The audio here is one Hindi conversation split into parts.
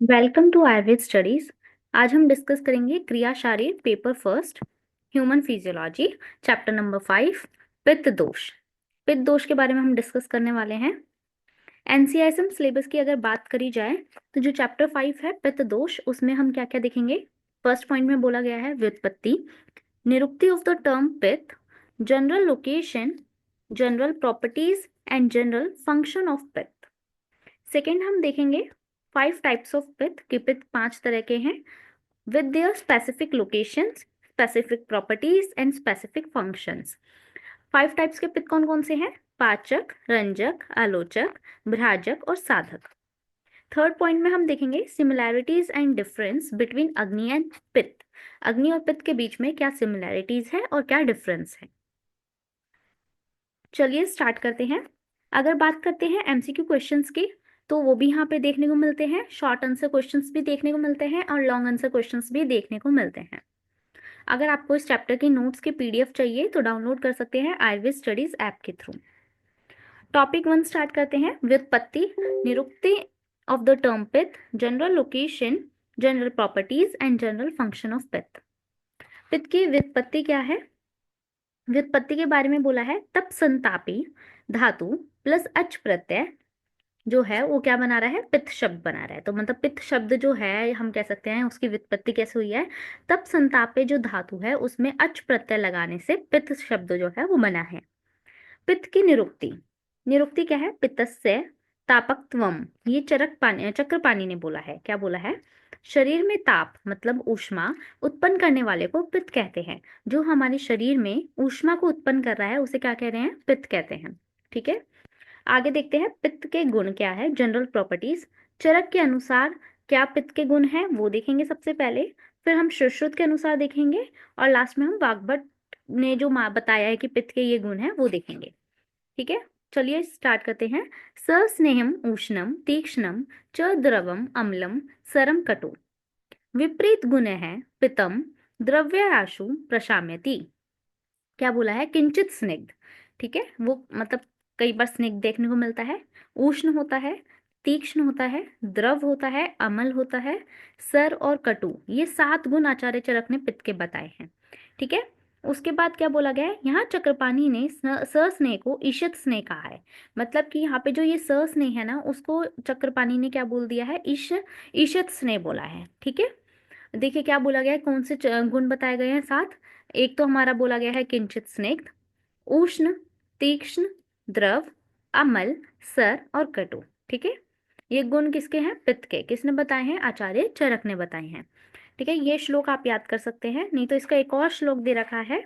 Welcome to Ayurveda studies. आज हम डिस्कस करेंगे क्रिया शारीर paper first, human physiology, chapter number 5, पित्त दोष। पित्त दोष के बारे में हम डिस्कस करने वाले हैं। एनसीआईएसएम सिलेबस की अगर बात करी जाए तो जो चैप्टर 5 है पित्त दोष, उसमें हम क्या क्या देखेंगे। फर्स्ट पॉइंट में बोला गया है व्युत्पत्ति, निरुक्ति ऑफ द टर्म पित्त, general location, general properties and general function of पित्त। सेकेंड हम देखेंगे 5 टाइप्स ऑफ पित्त, कि पित्त 5 तरह के हैं with their specific locations, specific properties and specific functions। 5 types के पित्त कौन कौन से हैं? पाचक, रंजक, आलोचक, भ्राजक और साधक। थर्ड पॉइंट में हम देखेंगे सिमिलैरिटीज एंड डिफरेंस बिटवीन अग्नि एंड पित्त। अग्नि और पित्त के बीच में क्या सिमिलैरिटीज है और क्या डिफरेंस है। चलिए स्टार्ट करते हैं। अगर बात करते हैं एमसीक्यू क्वेश्चंस की, तो वो भी यहाँ पे देखने को मिलते हैं। शॉर्ट आंसर क्वेश्चंस भी देखने को मिलते हैं और लॉन्ग आंसर क्वेश्चंस भी देखने को मिलते हैं। अगर आपको इस चैप्टर के नोट्स के पीडीएफ चाहिए तो डाउनलोड कर सकते हैं आयुर्वेद स्टडीज ऐप के थ्रू। टॉपिक 1 स्टार्ट करते हैं। व्युत्पत्ति, निरुक्ति ऑफ द टर्म पित्त, general location, general properties and general function of पित्त। पित्त की व्युत्पत्ति क्या है? व्युत्पत्ति के बारे में बोला है तप संतापी धातु प्लस अच प्रत्यय जो है वो क्या बना रहा है? पित्त शब्द बना रहा है। तो मतलब पित्त शब्द जो है हम कह सकते हैं उसकी व्युत्पत्ति कैसे हुई है। तप संतापे जो धातु है उसमें अच प्रत्यय लगाने से पित्त शब्द जो है वो बना है। पित्त की निरुक्ति, निरुक्ति क्या है? पित्तस्य तापकत्वम। ये चक्रपाणि ने बोला है। क्या बोला है? शरीर में ताप मतलब ऊष्मा उत्पन्न करने वाले को पित्त कहते हैं। जो हमारे शरीर में ऊष्मा को उत्पन्न कर रहा है उसे क्या कह रहे हैं? पित्त कहते हैं। ठीक है, आगे देखते हैं पित्त के गुण क्या है, जनरल प्रॉपर्टीज। चरक के अनुसार क्या पित्त के गुण हैं वो देखेंगे सबसे पहले, फिर हम सुश्रुत के अनुसार देखेंगे और लास्ट में हम वाग्भट ने जो बताया है कि पित्त के ये गुण हैं वो देखेंगे। ठीक है, चलिए स्टार्ट करते हैं। सस्नेहम उष्णम तीक्ष्णम च द्रवम अम्लम सरम कटु। विपरीत गुण है पित्तम द्रव्याशु प्रशाम्यति। क्या बोला है? किंचित स्निग्ध। ठीक है, वो मतलब कई बार स्निग्ध देखने को मिलता है, उष्ण होता है, तीक्ष्ण होता है, द्रव होता है, अमल होता है, सर और कटु। ये 7 गुण आचार्य चरक ने पित्त के बताए हैं। ठीक है, उसके बाद क्या बोला गया है? यहाँ चक्रपाणि ने सस्नेह को ईशत स्नेह कहा है। मतलब कि यहाँ पे जो ये सस्नेह है ना उसको चक्रपाणि ने क्या बोल दिया है? ईशत स्नेह बोला है। ठीक है, देखिए क्या बोला गया है, कौन से गुण बताए गए हैं 7। एक तो हमारा बोला गया है किंचित स्निग्ध, उष्ण, तीक्ष्ण, द्रव, अमल, सर और कटु। ठीक है, ये गुण किसके हैं? पित्त के। किसने बताए हैं? आचार्य चरक ने बताए हैं। ठीक है, ये श्लोक आप याद कर सकते हैं, नहीं तो इसका एक और श्लोक दे रखा है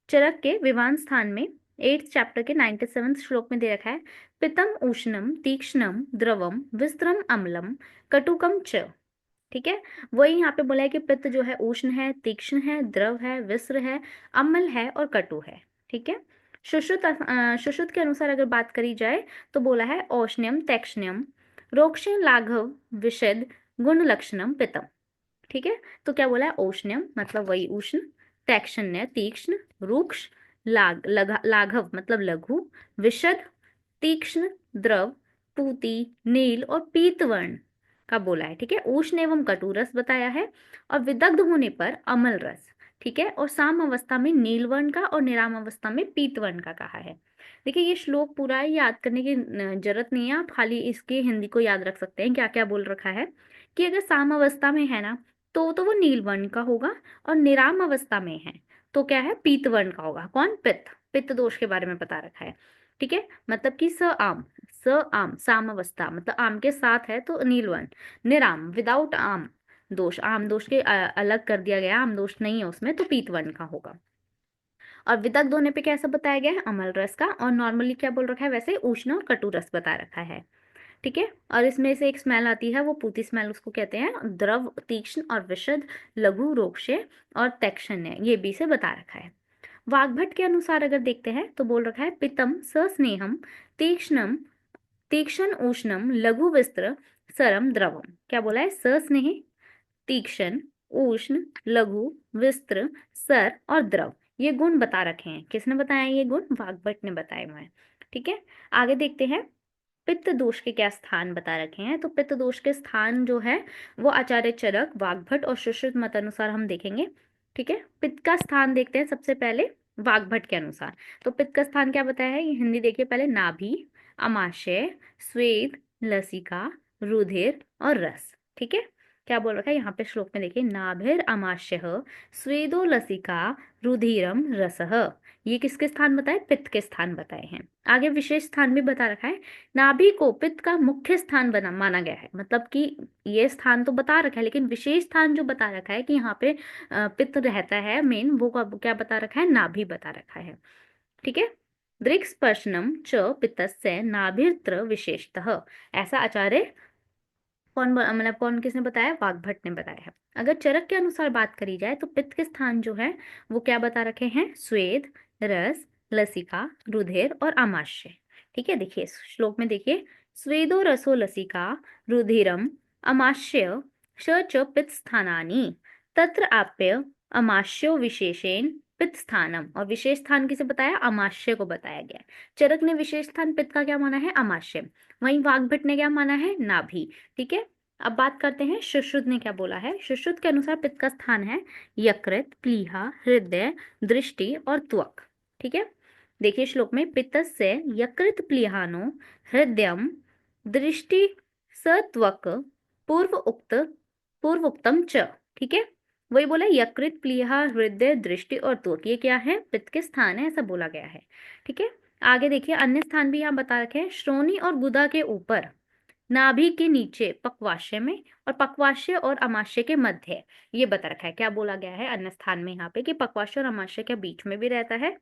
चरक के विवान स्थान में 8th चैप्टर के 97 श्लोक में दे रखा है पितम उष्णम तीक्ष्णम द्रवम विस्त्रम अम्लम कटुकम च। ठीक है, वही यहाँ पे बोला है कि पित्त जो है उष्ण है, तीक्ष्ण है, द्रव है, विस्र है, अम्ल है और कटु है। ठीक है, सुश्रुत के अनुसार अगर बात करी जाए तो बोला है औष्ण्यम तैक्ष्ण्यम रोक्ष लाघव विशद गुण लक्षणम पित्तम। ठीक है, तो क्या बोला है? औष्ण्यम मतलब वही उष्ण, तैक्ष्ण्य तीक्ष्ण, रूक्ष, लाघव मतलब लघु, विशद तीक्ष्ण, द्रव, पूती, नील और पीतवर्ण का बोला है। ठीक है, उष्ण एवं कटु रस बताया है और विदग्ध होने पर अमल रस। ठीक है, और साम अवस्था में नीलवर्ण का और निराम अवस्था में पीतवर्ण का कहा है। देखिए ये श्लोक पूरा याद करने की जरूरत नहीं है, आप खाली इसके हिंदी को याद रख सकते हैं। क्या क्या बोल रखा है कि अगर साम अवस्था में है ना तो वो नीलवर्ण का होगा, और निराम अवस्था में है तो क्या है? पीतवर्ण का होगा। कौन? पित्त। पित्त दोष के बारे में बता रखा है। ठीक है, मतलब कि स आम साम अवस्था मतलब आम के साथ है तो नीलवर्ण, निराम विदाउट आम दोष, आम दोष के अलग कर दिया गया, आम दोष नहीं है उसमें, तो पीतवर्ण का होगा। और विदग्ध होने पे कैसा बताया गया है? अमल रस का। और नॉर्मली क्या बोल रखा है? वैसे उष्ण और कटु रस बता रखा है। ठीक है, और इसमें से एक स्मेल आती है वो पूती स्मेल उसको कहते हैं। द्रव, तीक्ष्ण और विशद, लघु, रोक्ष और तैक्ष्ण्य, ये भी से बता रखा है। वाग्भट के अनुसार अगर देखते हैं तो बोल रखा है पितम सस्नेहम तीक्ष्णम तीक्ष्ण उष्णम लघु विस्त्र सरम द्रवम। क्या बोला है? सस्नेह, तीक्ष्ण, उष्ण, लघु, विस्त्र, सर और द्रव, ये गुण बता रखे हैं। किसने बताया ये गुण? वाग्भट ने बताए हुए हैं। ठीक है, आगे देखते हैं पित्त दोष के क्या स्थान बता रखे हैं। तो पित्त दोष के स्थान जो है वो आचार्य चरक, वाग्भट और सुश्रुत मत अनुसार हम देखेंगे। ठीक है, पित्त का स्थान देखते हैं सबसे पहले वाग्भट के अनुसार। तो पित्त का स्थान क्या बताया है, ये हिंदी देखिए पहले, नाभि, अमाशय, स्वेद, लसिका, रुधिर और रस। ठीक है, क्या बोल रखा है यहाँ पे श्लोक में देखिए, नाभिर अमाशय स्वेदो लसिका रुधिरम रसः। ये किसके स्थान बताए, पित्त के स्थान बताए हैं। आगे विशेष स्थान भी बता रखा है, नाभि को पित्त का मुख्य स्थान बना माना गया है। मतलब कि ये स्थान तो बता रखा है, लेकिन विशेष स्थान जो बता रखा है कि यहाँ पे पित्त रहता है मेन, वो क्या बता रखा है, नाभि बता रखा है। ठीक है, दृक्स्पर्शनम च पित्तस्य नाभिर्त्र विशेषतः, ऐसा आचार्य मतलब कौन किसने बताया, वाग्भट ने बताया है। अगर चरक के अनुसार बात करी जाए तो पित्त के स्थान जो है वो क्या बता रखे हैं, स्वेद, रस, लसिका, रुधिर और आमाशय। ठीक है, देखिए श्लोक में देखिए, स्वेदो रसो लसिका रुधिरम आमाशय च च पित्त स्थानानि तत्र आप्य आमाशयो विशेषेण पित्त स्थानम। और विशेष स्थान किसे बताया, आमाशय को बताया गया। चरक ने विशेष स्थान पित्त का क्या माना है, आमाशय, वहीं वाग्भट ने क्या माना है, नाभि। ठीक है, अब बात करते हैं सुश्रुत ने क्या बोला है। सुश्रुत के अनुसार पित्त का स्थान है यकृत, प्लीहा, हृदय, दृष्टि और त्वक। ठीक है, देखिए श्लोक में, पित्तस्य यकृत प्लीहानो हृदयम दृष्टि सत्वक पूर्वोक्तम च। ठीक है, वही बोला, यकृत, प्लीहा, हृदय, दृष्टि और त्वक, ये क्या है, पित्त के स्थान है, ऐसा बोला गया है। ठीक है, आगे देखिए अन्य स्थान भी यहाँ बता रखे हैं, श्रोणी और गुदा के ऊपर, नाभि के नीचे पक्वाशय में, और पक्वाशय और अमाशय के मध्य, ये बता रखा है। क्या बोला गया है अन्य स्थान में यहाँ पे कि पक्वाशय और अमाशय के बीच में भी रहता है,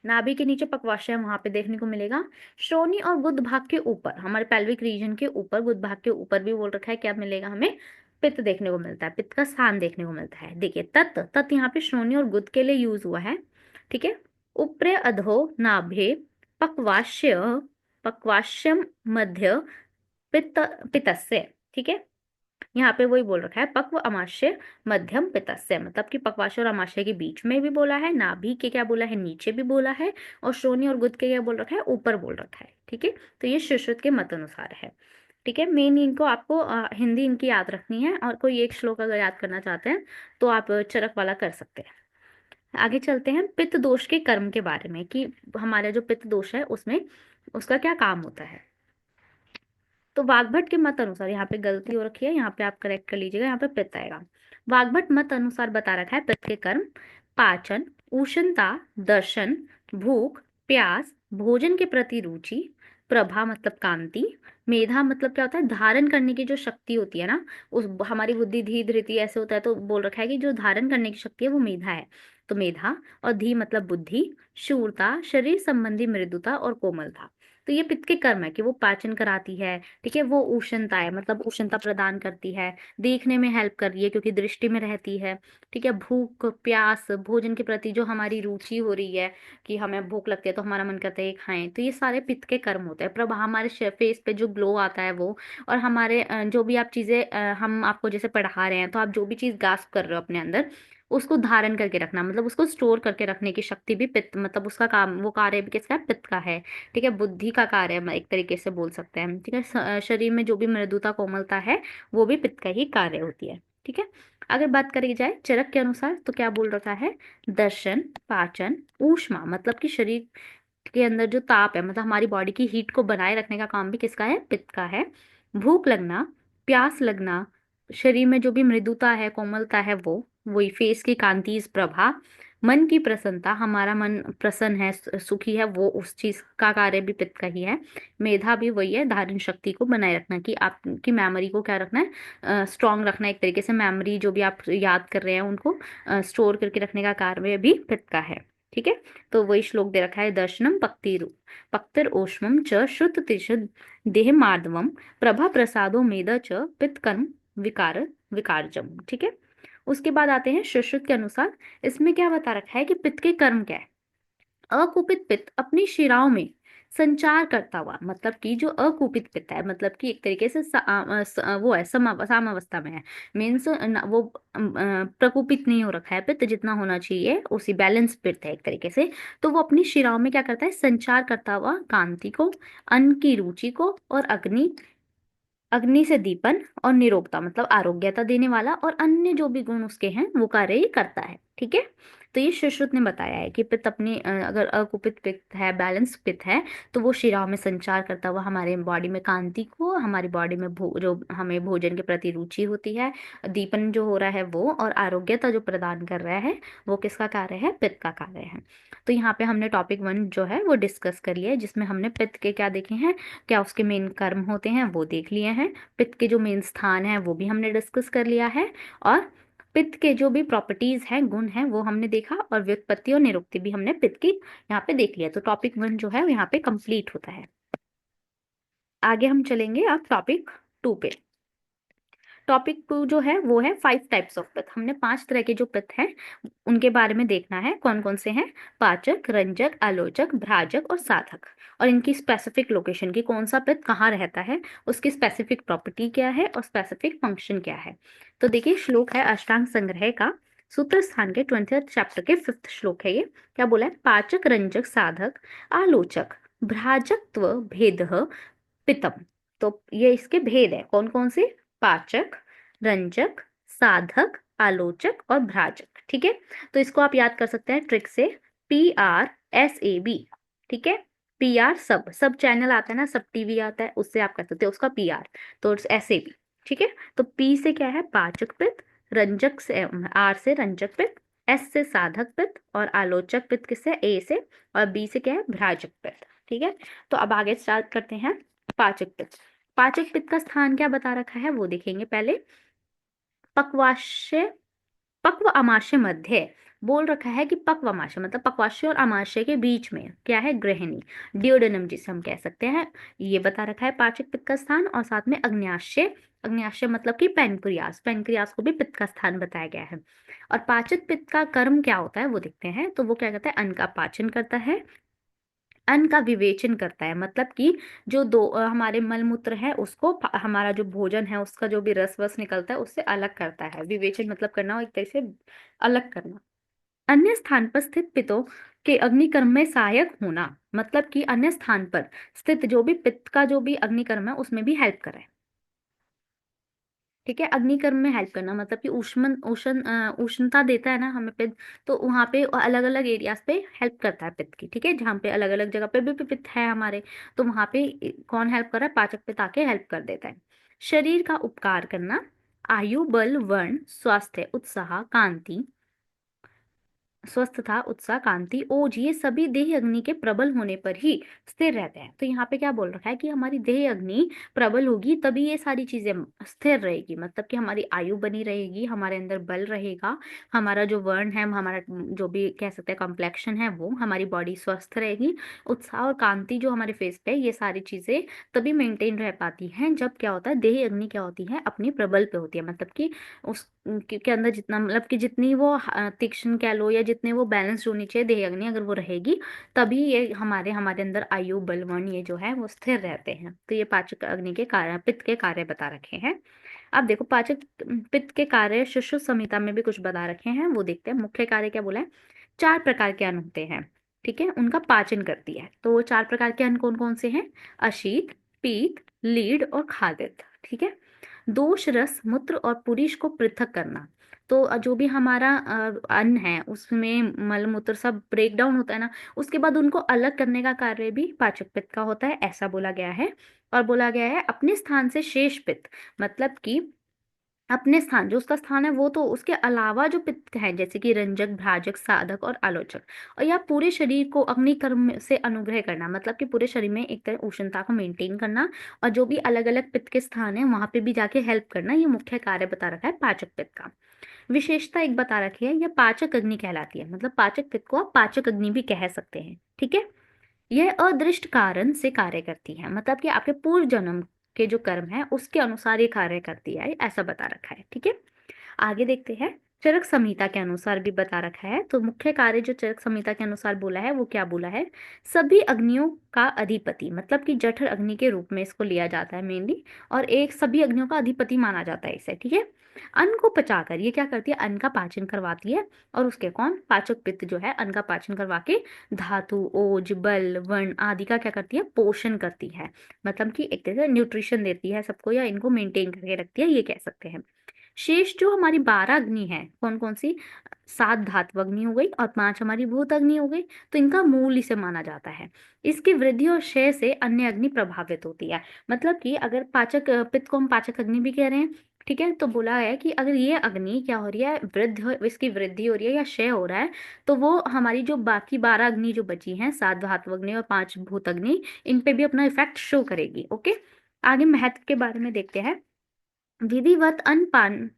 नाभि के नीचे पक्वाशय वहां पे देखने को मिलेगा। श्रोणी और गुद भाग के ऊपर, हमारे पेल्विक रीजन के ऊपर, गुद भाग के ऊपर भी बोल रखा है, क्या मिलेगा हमें, पित्त देखने को मिलता है, पित्त का स्थान देखने को मिलता है। देखिए तत्, तत् यहाँ पे श्रोणी और गुद के लिए यूज हुआ है। ठीक है, उप्र अधो नाभे पक्वाशय पक्वाशयम मध्य पित्त पित्तस्य। ठीक है, यहाँ पे वही बोल रखा है, पक्व अमाशय मध्यम पित्तस्य, मतलब कि पक्वाशय और अमाशय के बीच में भी बोला है, नाभि के क्या बोला है, नीचे भी बोला है, और श्रोणी और गुद के क्या बोल रखा है, ऊपर बोल रखा है। ठीक है, तो ये सुश्रुत के मत अनुसार है। ठीक है, मेन इनको आपको हिंदी इनकी याद रखनी है, और कोई एक श्लोक अगर याद करना चाहते हैं तो आप चरक वाला कर सकते हैं। आगे चलते हैं पित्त दोष के कर्म के बारे में, कि हमारा जो पित्त दोष है उसमें उसका क्या काम होता है। तो वाग्भट के मत अनुसार, यहाँ पे गलती हो रखी है, यहाँ पे आप करेक्ट कर लीजिएगा, यहाँ पे पित्त आएगा। वाग्भट मत अनुसार बता रखा है पित्त के कर्म, पाचन, उष्णता, दर्शन, भूख, प्यास, भोजन के प्रति रुचि, प्रभा मतलब कांति, मेधा मतलब क्या होता है, धारण करने की जो शक्ति होती है ना, उस हमारी बुद्धि, धी, धृति ऐसे होता है, तो बोल रखा है कि जो धारण करने की शक्ति है वो मेधा है, तो मेधा। और धी मतलब बुद्धि, शूरता, शरीर संबंधी मृदुता और कोमलता। तो ये पित्त के कर्म है कि वो पाचन कराती है। ठीक है, वो उष्णता है, मतलब उष्णता प्रदान करती है, देखने में हेल्प कर रही है क्योंकि दृष्टि में रहती है। ठीक है, भूख, प्यास, भोजन के प्रति जो हमारी रुचि हो रही है कि हमें भूख लगती है तो हमारा मन करता है ये खाएं, तो ये सारे पित्त के कर्म होते हैं। प्रभा, हमारे फेस पे जो ग्लो आता है वो, और हमारे जो भी आप चीजें हम आपको जैसे पढ़ा रहे हैं, तो आप जो भी चीज गास्प कर रहे हो अपने अंदर, उसको धारण करके रखना, मतलब उसको स्टोर करके रखने की शक्ति भी पित्त, मतलब उसका काम, वो कार्य भी किसका है, पित्त का है। ठीक है, बुद्धि का कार्य है, एक तरीके से बोल सकते हैं। ठीक है, शरीर में जो भी मृदुता, कोमलता है, वो भी पित्त का ही कार्य होती है। ठीक है, अगर बात करी जाए चरक के अनुसार तो क्या बोल रखा है, दर्शन, पाचन, ऊष्मा मतलब कि शरीर के अंदर जो ताप है, मतलब हमारी बॉडी की हीट को बनाए रखने का काम भी किसका है, पित्त का है। भूख लगना, प्यास लगना, शरीर में जो भी मृदुता है, कोमलता है, वो वही फेस की कांति, इस प्रभा, मन की प्रसन्नता, हमारा मन प्रसन्न है, सुखी है, वो उस चीज का कार्य भी पित्त का ही है। मेधा भी वही है, धारण शक्ति को बनाए रखना, कि आपकी मेमोरी को क्या रखना है, स्ट्रांग रखना, एक तरीके से मेमोरी जो भी आप याद कर रहे हैं उनको स्टोर करके रखने का कार्य भी पित्त का है। ठीक है, तो वही श्लोक दे रखा है, दर्शनम पक्तिर ओष्मम च श्रुत तिषद देह मार्दवम प्रभा प्रसादो मेद च पित्त कर्म विकारजम। ठीक है, उसके बाद आते हैं सुश्रुत के अनुसार, इसमें क्या बता रखा है कि पित्त के कर्म क्या है। अकुपित पित्त अपनी शिराओं में संचार करता हुआ, मतलब कि जो अकुपित पित्त है, मतलब कि एक तरीके से वो है सामावस्था में है, मीन्स वो प्रकोपित नहीं हो रखा है पित्त, जितना होना चाहिए उसी बैलेंस पित्त है एक तरीके से। तो वो अपनी शिराओं में क्या करता है, संचार करता हुआ कांति को, अन्न की रुचि को, और अग्नि से दीपन और निरोगता मतलब आरोग्यता देने वाला, और अन्य जो भी गुण उसके हैं वो कार्य ही करता है। ठीक है, तो ये सुश्रुत ने बताया है कि पित्त अपनी अगर अकुपित पित्त है, बैलेंस पित्त है, तो वो शिराओं में संचार करता हुआ हमारे बॉडी में कांति को, हमारी बॉडी में जो हमें भोजन के प्रति रुचि होती है, दीपन जो हो रहा है वो, और आरोग्यता जो प्रदान कर रहा है वो किसका कार्य है, पित्त का कार्य है। तो यहाँ पे हमने टॉपिक 1 जो है वो डिस्कस कर लिया है, जिसमें हमने पित्त के क्या देखे हैं, क्या उसके मेन कर्म होते हैं वो देख लिए हैं, पित्त के जो मेन स्थान है वो भी हमने डिस्कस कर लिया है, और पित्त के जो भी प्रॉपर्टीज हैं, गुण हैं, वो हमने देखा, और व्युत्पत्ति और निरुक्ति भी हमने पित्त की यहाँ पे देख लिया। तो टॉपिक 1 जो है यहाँ पे कंप्लीट होता है। आगे हम चलेंगे अब टॉपिक 2 पे। टॉपिक 2 जो है वो है 5 टाइप्स ऑफ पित्त। हमने 5 तरह के जो पित्त हैं उनके बारे में देखना है, कौन कौन से हैं, पाचक, रंजक, आलोचक, भ्राजक और साधक, और इनकी स्पेसिफिक लोकेशन की, कौन सा पित्त कहाँ रहता है, उसकी स्पेसिफिक प्रॉपर्टी क्या है और स्पेसिफिक फंक्शन क्या है। तो देखिए, श्लोक है अष्टांग संग्रह का, सूत्र स्थान के 20th चैप्टर के 5th श्लोक है ये। क्या बोला है, पाचक, रंजक, साधक, आलोचक, भ्राजकत्व भेद पितम। तो ये इसके भेद है, कौन कौन से, पाचक, रंजक, साधक, आलोचक और भ्राजक। ठीक है, तो इसको आप याद कर सकते हैं ट्रिक से, PRSAB। ठीक है, PR सब सब चैनल आता है ना, सब टीवी आता है, उससे आप कर सकते हैं उसका PR, तो SAB। ठीक है, तो P से क्या है, पाचक पित्त, रंजक से R से रंजक पित्त, S से साधक पित्त, और आलोचक पित्त किससे, A से, और B से क्या है, भ्राजक पित्त। ठीक है, तो अब आगे स्टार्ट करते हैं पाचक पित्त। पाचक पित्त का स्थान क्या बता रखा है वो देखेंगे पहले। पक्वाशय, पक्व अमाशय मध्य, बोल रखा है कि पक्व अमाशय मतलब पक्वाशय और अमाशय के बीच में क्या है, गृहिणी, डिओडेनम जिसे हम कह सकते हैं, ये बता रखा है पाचक पित्त का स्थान। और साथ में अग्न्याशय, अग्न्याशय मतलब कि पेनक्रियास, पेनक्रियास को भी पित्त का स्थान बताया गया है। और पाचक पित्त का कर्म क्या होता है वो देखते हैं। तो वो क्या करता है, अन्न का पाचन करता है, अन्न का विवेचन करता है, मतलब कि जो हमारे मल मूत्र है उसको हमारा जो भोजन है उसका जो भी रस वस निकलता है उससे अलग करता है। विवेचन मतलब करना, एक तरह से अलग करना। अन्य स्थान पर स्थित पित्तों के अग्निकर्म में सहायक होना, मतलब कि अन्य स्थान पर स्थित जो भी पित्त का जो भी अग्निकर्म है उसमें भी हेल्प करे। ठीक है, अग्निकर्म में हेल्प करना मतलब कि उष्णता देता है ना हमें पित्त, तो वहां पे अलग अलग एरियाज पे हेल्प करता है पित्त की। ठीक है, जहाँ पे अलग अलग जगह पे भी पित्त है हमारे, तो वहां पे कौन हेल्प कर रहा है, पाचक पित्त आके हेल्प कर देता है। शरीर का उपकार करना, आयु, बल, वर्ण, स्वास्थ्य, उत्साह, कांति, स्वस्थता, उत्साह, कांति, ओज, ये सभी देह अग्नि के प्रबल होने पर ही स्थिर रहते हैं। तो यहाँ पे क्या बोल रखा है कि हमारी देह अग्नि प्रबल होगी तभी ये सारी चीजें स्थिर रहेगी, मतलब कि हमारी आयु बनी रहेगी, हमारे अंदर बल रहेगा, हमारा जो वर्ण है, हमारा जो भी कह सकते हैं कॉम्प्लेक्शन है वो, हमारी बॉडी स्वस्थ रहेगी, उत्साह और कांति जो हमारे फेस पे, ये सारी चीजें तभी मेंटेन रह पाती हैं जब क्या होता है, देह अग्नि क्या होती है, अपनी प्रबल पे होती है, मतलब कि उस के अंदर जितना, मतलब कि जितनी वो तीक्ष्ण कह लो या जितने वो बैलेंस्ड होनी चाहिए देह अग्नि, अगर वो रहेगी तभी ये हमारे हमारे अंदर आयु, बलवान ये जो है वो स्थिर रहते हैं। तो ये पाचक अग्नि के कार्य, पित्त के कार्य बता रखे हैं। अब देखो पाचक पित्त के कार्य सुश्रुत संहिता में भी कुछ बता रखे हैं, वो देखते हैं। मुख्य कार्य क्या बोला है, 4 प्रकार के अन्न होते हैं, ठीक है, उनका पाचन करती है। तो वो 4 प्रकार के अन्न कौन कौन से हैं, अशीत, पीत, लीड और खादित। ठीक है, दोष, रस, मूत्र और पुरीश को पृथक करना। तो जो भी हमारा अन्न है उसमें मल मूत्र सब ब्रेक डाउन होता है ना, उसके बाद उनको अलग करने का कार्य भी पाचक पित्त का होता है, ऐसा बोला गया है। और बोला गया है अपने स्थान से शेष पित्त, मतलब कि अपने स्थान, जो उसका स्थान है वो, तो उसके अलावा जो पित्त है जैसे कि रंजक, भ्राजक, साधक और आलोचक, और या पूरे शरीर को अग्निकर्म से अनुग्रह करना, मतलब कि पूरे शरीर में एक तरह उष्णता को मेंटेन करना, और जो भी अलग अलग पित्त के स्थान है वहां पे भी जाके हेल्प करना, ये मुख्य कार्य बता रखा है पाचक पित्त का। विशेषता एक बता रखी है, यह पाचक अग्नि कहलाती है, मतलब पाचक पित्त को आप पाचक अग्नि भी कह सकते हैं। ठीक है, यह अदृष्ट कारण से कार्य करती है, मतलब कि आपके पूर्व जन्म के जो कर्म है उसके अनुसार ये कार्य करती है, ऐसा बता रखा है। ठीक है, आगे देखते हैं। चरक संहिता के अनुसार भी बता रखा है। तो मुख्य कार्य जो चरक संहिता के अनुसार बोला है वो क्या बोला है, सभी अग्नियों का अधिपति, मतलब कि जठर अग्नि के रूप में इसको लिया जाता है मेनली, और एक सभी अग्नियों का अधिपति माना जाता है इसे, ठीक है। अन्न को पचाकर ये क्या करती है, अन्न का पाचन करवाती है, और उसके कौन, पाचक पित्त जो है अन्न का पाचन करवा के धातु, ओज, बल, वर्ण आदि का क्या करती है, पोषण करती है, मतलब कि एक तरह से न्यूट्रिशन देती है सबको, या इनको मेंटेन करके रखती है, ये कह सकते हैं। शेष जो हमारी 12 अग्नि है, कौन कौन सी, 7 धातु अग्नि हो गई और 5 हमारी भूत अग्नि हो गई, तो इनका मूल इसे माना जाता है। इसकी वृद्धि और क्षय से अन्य अग्नि प्रभावित होती है, मतलब कि अगर पाचक पित्त को हम पाचक अग्नि भी कह रहे हैं, ठीक है, तो बोला है कि अगर ये अग्नि क्या हो रही है, इसकी वृद्धि हो रही है या क्षय हो रहा है, तो वो हमारी जो बाकी 12 अग्नि जो बची हैं, 7 धातु अग्नि और 5 भूत अग्नि, इन पे भी अपना इफेक्ट शो करेगी। ओके, आगे महत्व के बारे में देखते हैं। विधिवत अन्नपान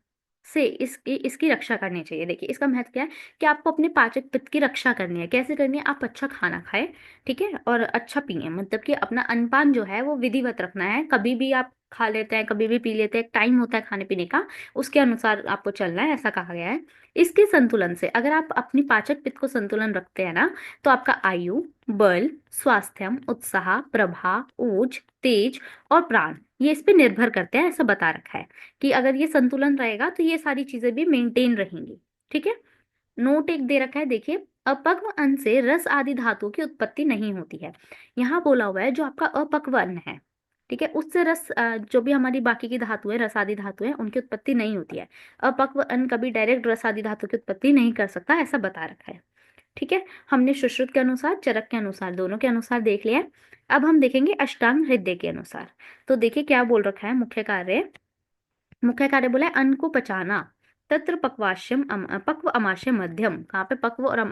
से इसकी इसकी रक्षा करनी चाहिए। देखिए इसका महत्व क्या है, कि आपको अपने पाचक पित्त की रक्षा करनी है। कैसे करनी है, आप अच्छा खाना खाएं, ठीक है, और अच्छा पिए, मतलब कि अपना अन्नपान जो है वो विधिवत रखना है। कभी भी आप खा लेते हैं, कभी भी पी लेते हैं, एक टाइम होता है खाने पीने का, उसके अनुसार आपको चलना है, ऐसा कहा गया है। इसके संतुलन से, अगर आप अपनी पाचक पित्त को संतुलन रखते हैं ना, तो आपका आयु, बल, स्वास्थ्यम, उत्साह, प्रभा, ऊर्ज, तेज और प्राण, ये इस पे निर्भर करते हैं, ऐसा बता रखा है कि अगर ये संतुलन रहेगा तो ये सारी चीजें भी मेंटेन रहेंगी, ठीक है। नोट एक दे रखा है, देखिए, अपक्व अन्न से रस आदि धातुओं की उत्पत्ति नहीं होती है। यहाँ बोला हुआ है जो आपका अपक्व अन्न है, ठीक है, उससे रस जो भी हमारी बाकी की धातु है, रस आदि धातु है, उनकी उत्पत्ति नहीं होती है। अपक्व अन्न कभी डायरेक्ट रस आदि धातु की उत्पत्ति नहीं कर सकता, ऐसा बता रखा है, ठीक है। हमने सुश्रुत के अनुसार, चरक के अनुसार, दोनों के अनुसार देख लिया है। अब हम देखेंगे अष्टांग हृदय के अनुसार। तो देखिए क्या बोल रखा है, मुख्य कार्य, मुख्य कार्य बोला है अन्न को पचाना, तत्र पक्वाश्यम पक्व अमाशय मध्यम, कहाँ पे पक्व और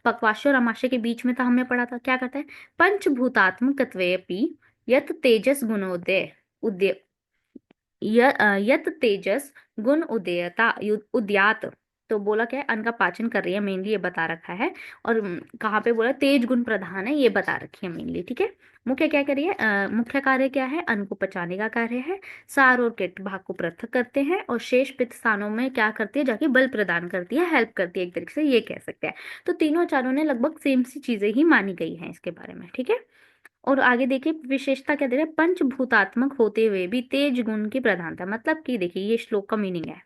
पक्वाशय और अमाशय के बीच में था, हमने पढ़ा था, क्या करता है, पंचभूतात्मकत्वेपि यत तेजस गुणोदय उदय यत तेजस गुण उदयता उद्यात। तो बोला क्या है, अन्न का पाचन कर रही है मेनली, ये बता रखा है। और कहाँ पे बोला तेज गुण प्रधान है, ये बता रखी है मेनली, ठीक है। मुख्य क्या करिए, मुख्य कार्य क्या है, अन्न को पचाने का कार्य है। सार और किट भाग को पृथक करते हैं, और शेष पित्त स्थानों में क्या करती है, जाके बल प्रदान करती है, हेल्प करती है, एक तरीके से ये कह सकते हैं। तो तीनों चारों ने लगभग सेम सी चीजें ही मानी गई हैं इसके बारे में, ठीक है। और आगे देखिए विशेषता क्या दे रहा है, पंचभूतात्मक होते हुए भी तेज गुण की प्रधानता, मतलब कि देखिए ये श्लोक का मीनिंग है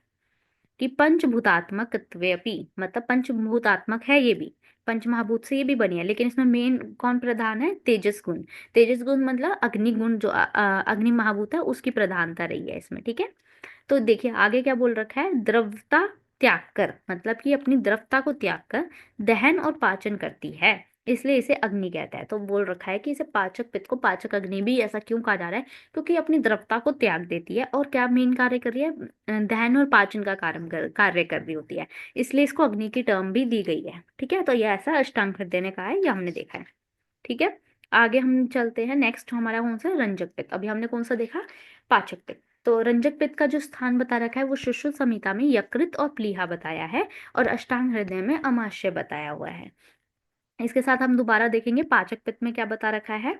कि पंचभूतात्मकत्वेपि, मतलब पंचभूतात्मक है ये भी, पंचमहाभूत से ये भी बनी है, लेकिन इसमें मेन कौन प्रधान है, तेजस गुण। तेजस गुण मतलब अग्नि गुण, जो अग्नि महाभूत है उसकी प्रधानता रही है इसमें, ठीक है। तो देखिए आगे क्या बोल रखा है, द्रवता त्याग कर, मतलब कि अपनी द्रवता को त्याग कर दहन और पाचन करती है, इसलिए इसे अग्नि कहता है। तो बोल रखा है कि इसे पाचक पित्त को पाचक अग्नि भी ऐसा क्यों कहा जा रहा है, क्योंकि अपनी द्रवता को त्याग देती है, और क्या मेन कार्य कर रही है, दहन और पाचन का कार्य कर रही होती है, इसलिए इसको अग्नि की टर्म भी दी गई है, ठीक है। तो ये ऐसा अष्टांग हृदय ने कहा है, ये हमने देखा है, ठीक है। आगे हम चलते हैं, नेक्स्ट हमारा कौन सा, रंजक पित्त। अभी हमने कौन सा देखा, पाचक पित्त। तो रंजक पित्त का जो स्थान बता रखा है वो सुश्रुत संहिता में यकृत और प्लीहा बताया है, और अष्टांग हृदय में अमाशय बताया हुआ है। इसके साथ हम दोबारा देखेंगे पाचक पित्त में क्या बता रखा है।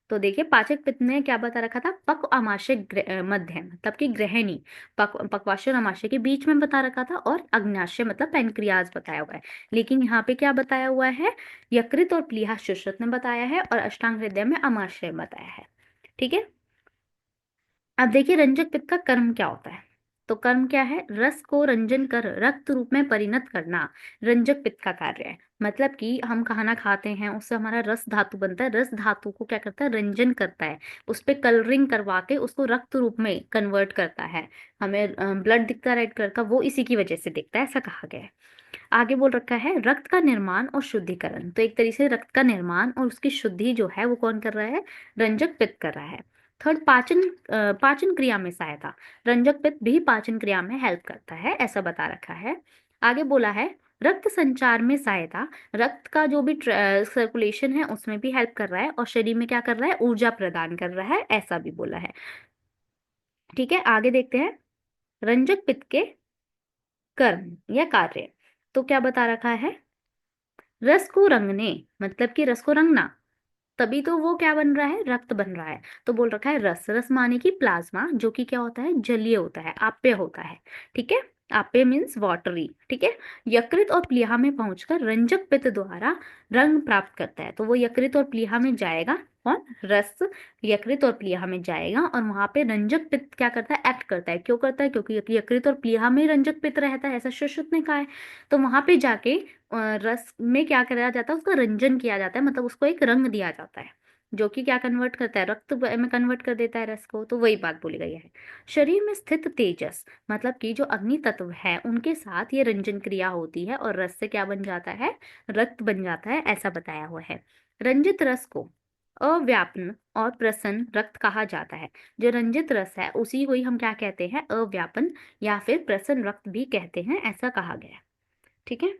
तो देखिए पाचक पित्त ने क्या बता रखा था, पक्व अमाशय मध्य, मतलब कि गृहिणी, पक्वाशय और अमाशय के बीच में बता रखा था, और अग्न्याशय मतलब पेनक्रियाज बताया हुआ है। लेकिन यहाँ पे क्या बताया हुआ है, यकृत और प्लीहा सुश्रुत ने बताया है, और अष्टांग हृदय में अमाशय बताया है, ठीक है। अब देखिए रंजक पित्त का कर्म क्या होता है। तो कर्म क्या है, रस को रंजन कर रक्त रूप में परिणत करना रंजक पित्त का कार्य है। मतलब कि हम खाना खाते हैं, उससे हमारा रस धातु बनता है, रस धातु को क्या करता है, रंजन करता है, उस पे कलरिंग करवा के उसको रक्त रूप में कन्वर्ट करता है। हमें ब्लड दिखता है रेड कलर का, वो इसी की वजह से दिखता है, ऐसा कहा गया है। आगे बोल रखा है रक्त का निर्माण और शुद्धिकरण। तो एक तरीके से रक्त का निर्माण और उसकी शुद्धि जो है वो कौन कर रहा है, रंजक पित्त कर रहा है। थर्ड, पाचन क्रिया में सहायता, रंजक पित्त भी पाचन क्रिया में हेल्प करता है, ऐसा बता रखा है। आगे बोला है रक्त संचार में सहायता, रक्त का जो भी सर्कुलेशन है उसमें भी हेल्प कर रहा है, और शरीर में क्या कर रहा है, ऊर्जा प्रदान कर रहा है, ऐसा भी बोला है, ठीक है। आगे देखते हैं रंजक पित्त के कर्म या कार्य। तो क्या बता रखा है, रस को रंगने, मतलब कि रस को रंगना, तभी तो वो क्या बन रहा है, रक्त बन रहा है। तो बोल रखा है रस, रस माने की प्लाज्मा, जो कि क्या होता है, जलीय होता है, आप्य होता है, ठीक है। आपे मीन्स वाटरी, ठीक है। यकृत और प्लीहा में पहुंचकर रंजक पित्त द्वारा रंग प्राप्त करता है। तो वो यकृत और प्लीहा में जाएगा, कौन, रस यकृत और प्लीहा में जाएगा और वहां पे रंजक पित्त क्या करता है, एक्ट करता है। क्यों करता है, क्योंकि यकृत और प्लीहा में रंजक पित्त रहता है, ऐसा सुश्रुत ने कहा है। तो वहां पे जाके रस में क्या कराया जाता है, उसका रंजन किया जाता है, मतलब उसको एक रंग दिया जाता है, जो कि क्या कन्वर्ट करता है, रक्त में कन्वर्ट कर देता है रस को। तो वही बात बोली गई है। शरीर में स्थित तेजस, मतलब कि जो अग्नि तत्व है उनके साथ ये रंजन क्रिया होती है और रस से क्या बन जाता है, रक्त बन जाता है, ऐसा बताया हुआ है। रंजित रस को अव्यापन और प्रसन्न रक्त कहा जाता है। जो रंजित रस है उसी को ही हम क्या कहते हैं, अव्यापन या फिर प्रसन्न रक्त भी कहते हैं, ऐसा कहा गया है। ठीक है,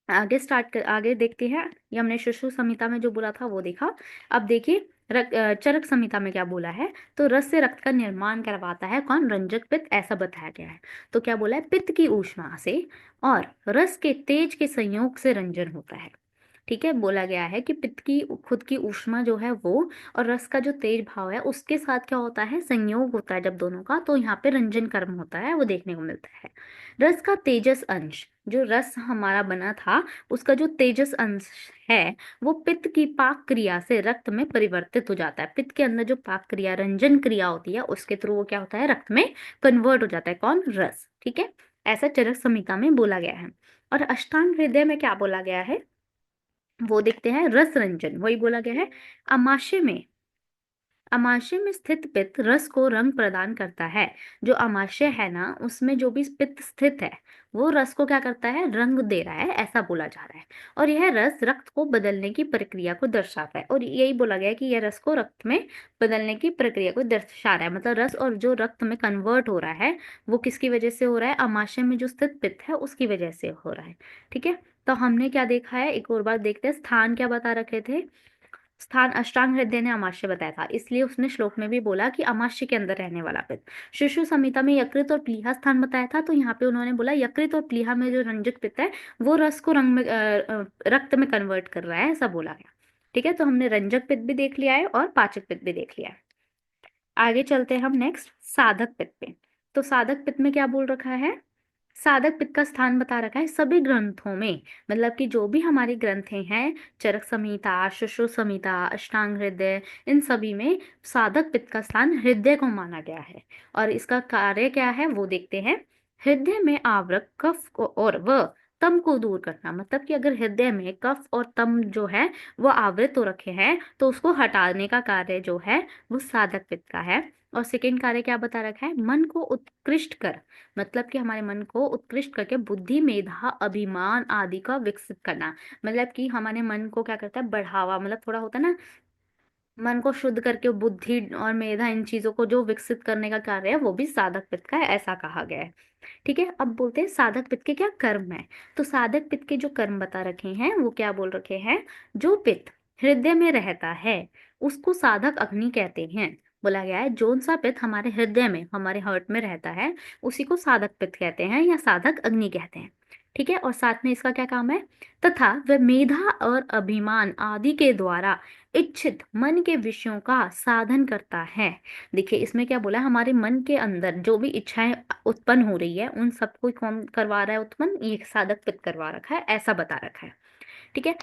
आगे देखते हैं। ये हमने शिशु संहिता में जो बोला था वो देखा। अब देखिए चरक संहिता में क्या बोला है। तो रस से रक्त का निर्माण करवाता है कौन, रंजक पित्त, ऐसा बताया गया है। तो क्या बोला है, पित्त की ऊष्मा से और रस के तेज के संयोग से रंजन होता है। ठीक है, बोला गया है कि पित्त की खुद की ऊष्मा जो है वो और रस का जो तेज भाव है उसके साथ क्या होता है, संयोग होता है जब दोनों का, तो यहाँ पे रंजन कर्म होता है, वो देखने को मिलता है। रस का तेजस अंश, जो रस हमारा बना था उसका जो तेजस अंश है वो पित्त की पाक क्रिया से रक्त में परिवर्तित हो जाता है। पित्त के अंदर जो पाक क्रिया, रंजन क्रिया होती है उसके थ्रू वो क्या होता है, रक्त में कन्वर्ट हो जाता है, कौन, रस। ठीक है, ऐसा चरक संहिता में बोला गया है। और अष्टांग हृदय में क्या बोला गया है, वो देखते हैं। रस रंजन, वही बोला गया है। अमाशय में, अमाशय में स्थित पित्त रस को रंग प्रदान करता है। जो अमाशय है ना उसमें जो भी पित्त स्थित है वो रस को क्या करता है, रंग दे रहा है, ऐसा बोला जा रहा है। और यह रस रक्त को बदलने की प्रक्रिया को दर्शाता है। और यही बोला गया है कि यह रस को रक्त में बदलने की प्रक्रिया को दर्शा रहा है। मतलब रस और जो रक्त में कन्वर्ट हो रहा है वो किसकी वजह से हो रहा है, अमाशय में जो स्थित पित्त है उसकी वजह से हो रहा है। ठीक है, तो हमने क्या देखा है, एक और बार देखते हैं। स्थान क्या बता रखे थे, स्थान अष्टांग हृदय ने अमाशय बताया था, इसलिए उसने श्लोक में भी बोला कि अमाशय के अंदर रहने वाला पित्त। शिशु संहिता में यकृत और प्लीहा स्थान बताया था, तो यहाँ पे उन्होंने बोला यकृत और प्लीहा में जो रंजक पित्त है वो रस को रंग में रक्त में कन्वर्ट कर रहा है, ऐसा बोला गया। ठीक है, तो हमने रंजक पित्त भी देख लिया है और पाचक पित्त भी देख लिया है। आगे चलते हैं हम नेक्स्ट साधक पित्त पे। तो साधक पित्त में क्या बोल रखा है, साधक पित्त का स्थान बता रखा है सभी ग्रंथों में। मतलब कि जो भी हमारी ग्रंथें हैं, चरक संहिता, सुश्रुत संहिता, अष्टांग हृदय, इन सभी में साधक पित्त का स्थान हृदय को माना गया है। और इसका कार्य क्या है वो देखते हैं। हृदय में आवरक कफ को और व तम को दूर करना, मतलब कि अगर हृदय में कफ और तम जो है वो आवृत हो रखे हैं तो उसको हटाने का कार्य जो है वो साधक पित्त का है। और सेकेंड कार्य क्या बता रखा है, मन को उत्कृष्ट कर, मतलब कि हमारे मन को उत्कृष्ट करके बुद्धि, मेधा, अभिमान आदि का विकसित करना। मतलब कि हमारे मन को क्या करता है, बढ़ावा, मतलब थोड़ा होता है ना, मन को शुद्ध करके बुद्धि और मेधा इन चीजों को जो विकसित करने का कार्य है वो भी साधक पित्त का है, ऐसा कहा गया है। ठीक है, अब बोलते हैं साधक पित्त के क्या कर्म है। तो साधक पित्त के जो कर्म बता रखे हैं वो क्या बोल रखे हैं, जो पित्त हृदय में रहता है उसको साधक अग्नि कहते हैं। बोला गया है जोन सा पित्त हमारे हृदय में, हमारे हार्ट में रहता है उसी को साधक पित्त कहते हैं या साधक अग्नि कहते हैं। ठीक है, और साथ में इसका क्या काम है, तथा वह मेधा और अभिमान आदि के द्वारा इच्छित मन के विषयों का साधन करता है। देखिए इसमें क्या बोला है, हमारे मन के अंदर जो भी इच्छाएं उत्पन्न हो रही है उन सबको कौन करवा रहा है उत्पन्न, ये साधक पित्त करवा रखा है, ऐसा बता रखा है। ठीक है,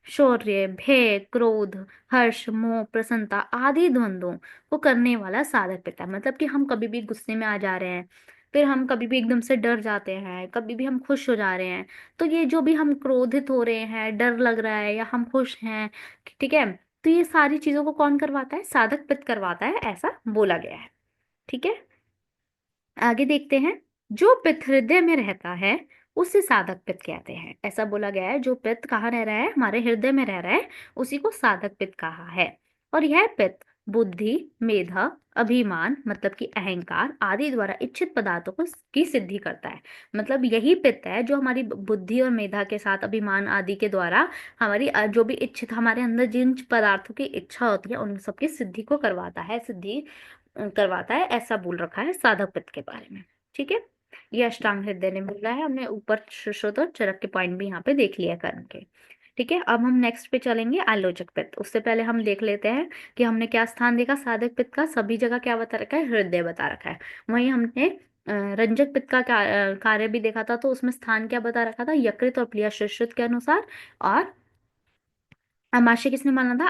शौर्य, भय, क्रोध, हर्ष, मोह, प्रसन्नता आदि द्वंद्वों को करने वाला साधक पिता। मतलब कि हम कभी भी गुस्से में आ जा रहे हैं, फिर हम कभी भी एकदम से डर जाते हैं, कभी भी हम खुश हो जा रहे हैं, तो ये जो भी हम क्रोधित हो रहे हैं, डर लग रहा है या हम खुश हैं, ठीक है, तो ये सारी चीजों को कौन करवाता है, साधक पित्त करवाता है, ऐसा बोला गया है। ठीक है, आगे देखते हैं। जो पित्त हृदय में रहता है उसे साधक पित्त कहते हैं, ऐसा बोला गया है। जो पित्त कहाँ रह रहा है, हमारे हृदय में रह रहा है, उसी को साधक पित्त कहा है। और यह पित्त बुद्धि, मेधा, अभिमान, मतलब कि अहंकार आदि द्वारा इच्छित पदार्थों को की सिद्धि करता है। मतलब यही पित्त है जो हमारी बुद्धि और मेधा के साथ अभिमान आदि के द्वारा हमारी जो भी इच्छित, हमारे अंदर जिन पदार्थों की इच्छा होती है उन सबकी सिद्धि को करवाता है, सिद्धि करवाता है, ऐसा बोल रखा है साधक पित्त के बारे में। ठीक है, ये अष्टांग हृदय ने बोला है, हमने ऊपर सुश्रुत और चरक के पॉइंट भी यहाँ पे देख लिया कर्म के। ठीक है, अब हम नेक्स्ट पे चलेंगे, आलोचक पित्त। उससे पहले हम देख लेते हैं कि हमने क्या स्थान देखा साधक पित्त का, सभी जगह क्या बता रखा है, हृदय बता रखा है। वहीं हमने रंजक पित्त का कार्य भी देखा था, तो उसमें स्थान क्या बता रखा था, यकृत और प्लीहा सुश्रुत के अनुसार। और अमाशय किसने माना था,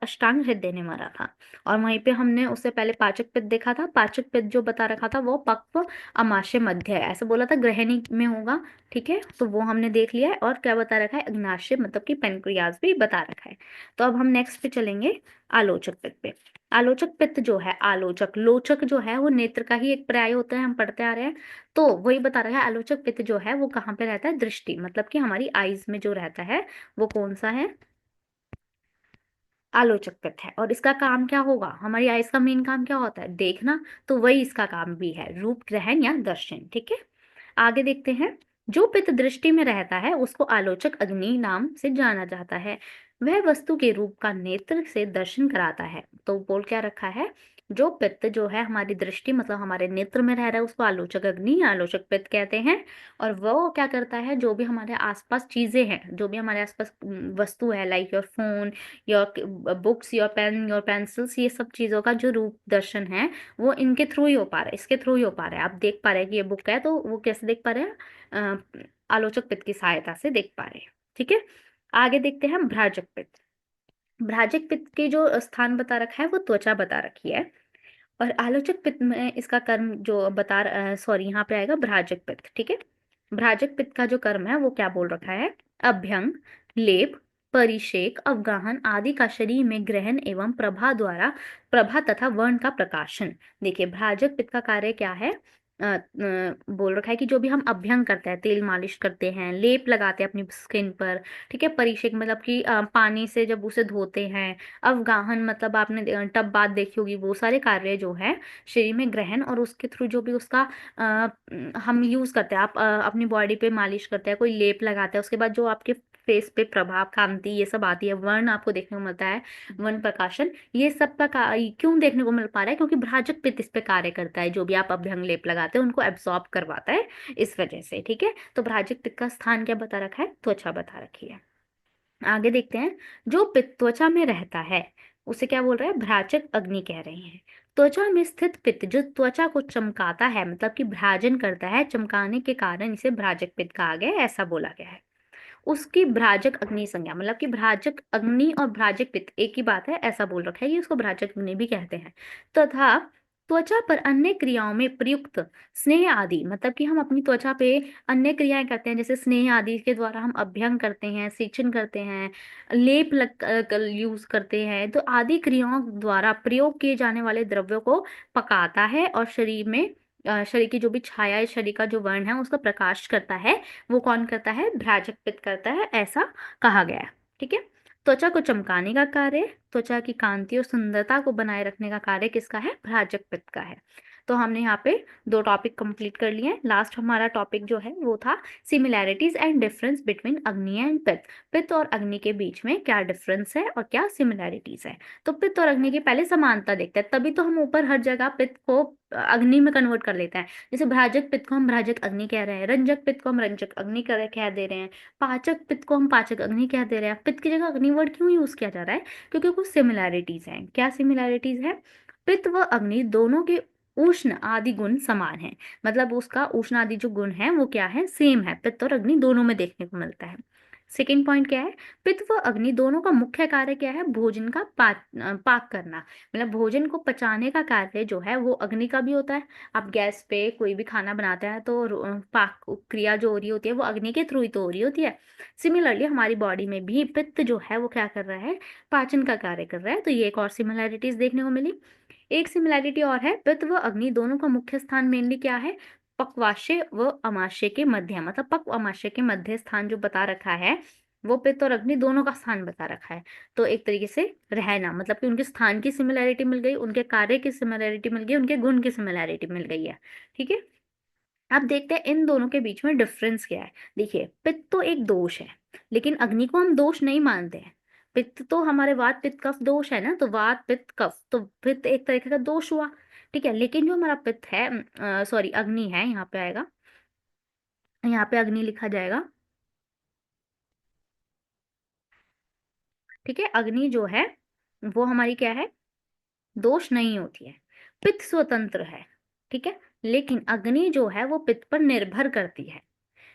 अष्टांग हृदय ने मारा था। और वहीं पे हमने उससे पहले पाचक पित्त देखा था, पाचक पित्त जो बता रखा था वो पक्व अमाशय मध्य है, ऐसे बोला था, ग्रहणी में होगा। ठीक है, तो वो हमने देख लिया है। और क्या बता रखा है, अग्नाशय मतलब कि पेनक्रियाज भी बता रखा है। तो अब हम नेक्स्ट पे चलेंगे, आलोचक पित्त पे। आलोचक पित्त जो है, आलोचक, लोचक जो है वो नेत्र का ही एक पर्याय होता है, हम पढ़ते आ रहे हैं। तो वही बता रहा है, आलोचक पित्त जो है वो कहाँ पे रहता है, दृष्टि मतलब कि हमारी आईज में जो रहता है वो कौन सा है, आलोचक पित्त है। और इसका काम क्या होगा, हमारी आइज का मेन काम क्या होता है, देखना। तो वही इसका काम भी है, रूप ग्रहण या दर्शन। ठीक है, आगे देखते हैं। जो पित्त दृष्टि में रहता है उसको आलोचक अग्नि नाम से जाना जाता है। वह वस्तु के रूप का नेत्र से दर्शन कराता है। तो बोल क्या रखा है, जो पित्त जो है हमारी दृष्टि मतलब हमारे नेत्र में रह रहा है उसको आलोचक अग्नि या आलोचक पित्त कहते हैं। और वो क्या करता है, जो भी हमारे आसपास चीजें हैं, जो भी हमारे आसपास वस्तु है, like your phone, your books, your pen, your pencils, ये सब चीजों का जो रूप दर्शन है वो इनके थ्रू ही हो पा रहा है, इसके थ्रू ही हो पा रहा है। आप देख पा रहे हैं कि ये बुक है, तो वो कैसे देख पा रहे हैं, आलोचक पित्त की सहायता से देख पा रहे हैं। ठीक है, आगे देखते हैं हम भ्राजक पित्त। भ्राजक पित्त की जो स्थान बता रखा है वो त्वचा बता रखी है। और आलोचक पित्त में इसका कर्म जो सॉरी, यहाँ पे आएगा भ्राजक पित्त। ठीक है, भ्राजक पित्त का जो कर्म है वो क्या बोल रखा है, अभ्यंग, लेप, परिषेक, अवगाहन आदि का शरीर में ग्रहण एवं प्रभा द्वारा प्रभा तथा वर्ण का प्रकाशन। देखिए, भ्राजक पित्त का कार्य क्या है, बोल रखा है कि जो भी हम अभ्यंग करते हैं, तेल मालिश करते हैं, लेप लगाते हैं अपनी स्किन पर। ठीक है, परिषेक मतलब कि पानी से जब उसे धोते हैं। अवगाहन मतलब आपने टब बात देखी होगी, वो सारे कार्य जो है शरीर में ग्रहण और उसके थ्रू जो भी उसका हम यूज करते हैं, आप अपनी बॉडी पे मालिश करते हैं, कोई लेप लगाते हैं, उसके बाद जो आपके फेस पे प्रभाव, कांति, ये सब आती है, वर्ण आपको देखने को मिलता है, वर्ण प्रकाशन, ये सब का क्यों देखने को मिल पा रहा है, क्योंकि भ्राजक पित्त इस पे कार्य करता है, जो भी आप अभ्यंग लेप लगाते हैं उनको एब्सॉर्ब करवाता है, इस वजह से। ठीक है, तो भ्राजक पित्त का स्थान क्या बता रखा है, त्वचा बता रखी है। आगे देखते हैं, जो पित्त त्वचा में रहता है उसे क्या बोल रहे हैं, भ्राजक अग्नि कह रहे हैं। त्वचा में स्थित पित्त जो त्वचा को चमकाता है, मतलब कि भ्राजन करता है, चमकाने के कारण इसे भ्राजक पित्त कहा गया है, ऐसा बोला गया है। उसकी भ्राजक अग्नि संज्ञा, मतलब कि भ्राजक अग्नि और भ्राजक पित्त एक ही बात है, ऐसा बोल रखा है कि उसको भ्राजक अग्नि भी कहते हैं। तथा त्वचा पर अन्य क्रियाओं में प्रयुक्त स्नेह आदि, मतलब कि हम अपनी त्वचा पे अन्य क्रियाएं करते हैं, जैसे स्नेह आदि के द्वारा हम अभ्यंग करते हैं, सिंचन करते हैं, लेप यूज करते हैं, तो आदि क्रियाओं द्वारा प्रयोग किए जाने वाले द्रव्यों को पकाता है और शरीर में शरीर की जो भी छाया है, शरीर का जो वर्ण है उसका प्रकाश करता है। वो कौन करता है, भ्राजक पित्त करता है, ऐसा कहा गया है। ठीक है, त्वचा को चमकाने का कार्य, त्वचा की कांति और सुंदरता को बनाए रखने का कार्य किसका है, भ्राजक पित्त का है। तो हमने यहाँ पे दो टॉपिक कंप्लीट कर लिए हैं। लास्ट हमारा टॉपिक जो है वो था सिमिलैरिटीज एंड डिफरेंस बिटवीन अग्नि एंड पित्त। पित्त और अग्नि के बीच में क्या डिफरेंस है और क्या सिमिलैरिटीज है। तो पित्त और अग्नि की पहले समानता देखते हैं, तभी तो हम ऊपर हर जगह पित्त को अग्नि में कन्वर्ट कर लेते हैं। जैसे भ्राजक पित्त को हम भ्राजक अग्नि कह रहे हैं, रंजक पित्त को हम रंजक अग्नि कह दे रहे हैं, पाचक पित्त को हम पाचक अग्नि कह दे रहे हैं। पित्त की जगह अग्नि वर्ड क्यों यूज किया जा रहा है, क्योंकि कुछ सिमिलैरिटीज हैं। क्या सिमिलैरिटीज है, पित्त व अग्नि दोनों के उष्ण आदि गुण समान है, मतलब उसका उष्ण आदि जो गुण है वो क्या है, सेम है, पित्त और अग्नि दोनों में देखने को मिलता है। सेकेंड पॉइंट क्या है, पित्त व अग्नि दोनों का मुख्य कार्य क्या है, भोजन का पाक करना, मतलब भोजन को पचाने का कार्य जो है वो अग्नि का भी होता है। आप गैस पे कोई भी खाना बनाते हैं तो पाक क्रिया जो हो रही होती है वो अग्नि के थ्रू ही तो हो रही होती है। सिमिलरली हमारी बॉडी में भी पित्त जो है वो क्या कर रहा है, पाचन का कार्य कर रहा है। तो ये एक और सिमिलैरिटीज देखने को मिली। एक सिमिलैरिटी और है, पित्त व अग्नि दोनों का मुख्य स्थान मेनली क्या है, पक्वाशय व अमाशय के मध्य, मतलब पक्व अमाशय के मध्य स्थान जो बता रखा है वो पित्त और अग्नि दोनों का स्थान बता रखा है। तो एक तरीके से रहना, मतलब कि उनके स्थान की सिमिलैरिटी मिल गई, उनके कार्य की सिमिलैरिटी मिल गई, उनके गुण की सिमिलैरिटी मिल गई है। ठीक है, अब देखते हैं इन दोनों के बीच में डिफरेंस क्या है। देखिए, पित्त तो एक दोष है, लेकिन अग्नि को हम दोष नहीं मानते हैं। पित्त तो हमारे वात पित्त कफ दोष है ना, तो वात पित्त कफ, तो पित्त एक तरीके का दोष हुआ। ठीक है, लेकिन जो हमारा पित्त है, सॉरी अग्नि है, यहाँ पे आएगा, यहाँ पे अग्नि लिखा जाएगा। ठीक है, अग्नि जो है वो हमारी क्या है, दोष नहीं होती है, पित्त स्वतंत्र है। ठीक है, लेकिन अग्नि जो है वो पित्त पर निर्भर करती है।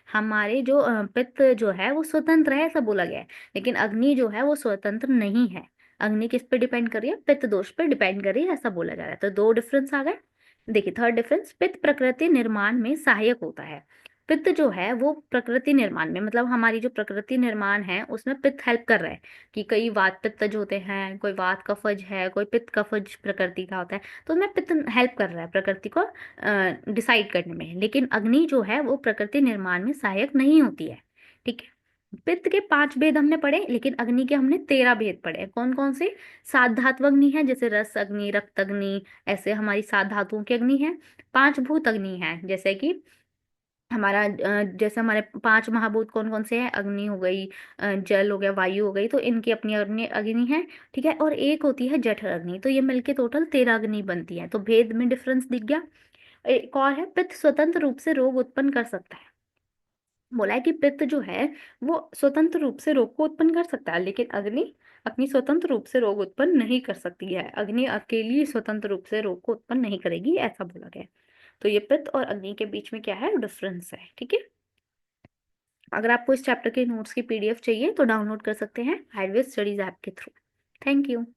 हमारे जो पित्त जो है वो स्वतंत्र है ऐसा बोला गया है, लेकिन अग्नि जो है वो स्वतंत्र नहीं है। अग्नि किस पे डिपेंड कर रही है? पित्त दोष पे डिपेंड कर रही है, ऐसा बोला जा रहा है। तो दो डिफरेंस आ गए। देखिए थर्ड डिफरेंस, पित्त प्रकृति निर्माण में सहायक होता है। पित्त जो है वो प्रकृति निर्माण में, मतलब हमारी जो प्रकृति निर्माण है उसमें पित्त हेल्प कर रहा है। कि कई वात पित्तज होते हैं, कोई वात कफज है, कोई पित्त कफज प्रकृति का होता है, तो उसमें पित्त हेल्प कर रहा है प्रकृति को डिसाइड करने में। लेकिन अग्नि जो है वो प्रकृति निर्माण में सहायक नहीं होती है। ठीक है। पित्त के 5 भेद हमने पढ़े, लेकिन अग्नि के हमने 13 भेद पढ़े। कौन कौन से? सात धातु अग्नि है, जैसे रस अग्नि, रक्त अग्नि, ऐसे हमारी सात धातुओं की अग्नि है। 5 भूत अग्नि है, जैसे कि हमारा जैसे हमारे 5 महाभूत कौन कौन से हैं? अग्नि हो गई, जल हो गया, वायु हो गई, तो इनकी अपनी अग्नि अग्नि है। ठीक है। और एक होती है जठर अग्नि, तो ये मिलके टोटल 13 अग्नि बनती है। तो भेद में डिफरेंस दिख गया। एक और है, पित्त स्वतंत्र रूप से रोग उत्पन्न कर सकता है। बोला है कि पित्त जो है वो स्वतंत्र रूप से रोग को उत्पन्न कर सकता है, लेकिन अग्नि अपनी स्वतंत्र रूप से रोग उत्पन्न नहीं कर सकती है। अग्नि अकेली स्वतंत्र रूप से रोग को उत्पन्न नहीं करेगी, ऐसा बोला गया है। तो ये पित्त और अग्नि के बीच में क्या है? डिफरेंस है। ठीक है। अगर आपको इस चैप्टर के नोट्स की पीडीएफ चाहिए तो डाउनलोड कर सकते हैं हाईवे स्टडीज ऐप के थ्रू। Thank you.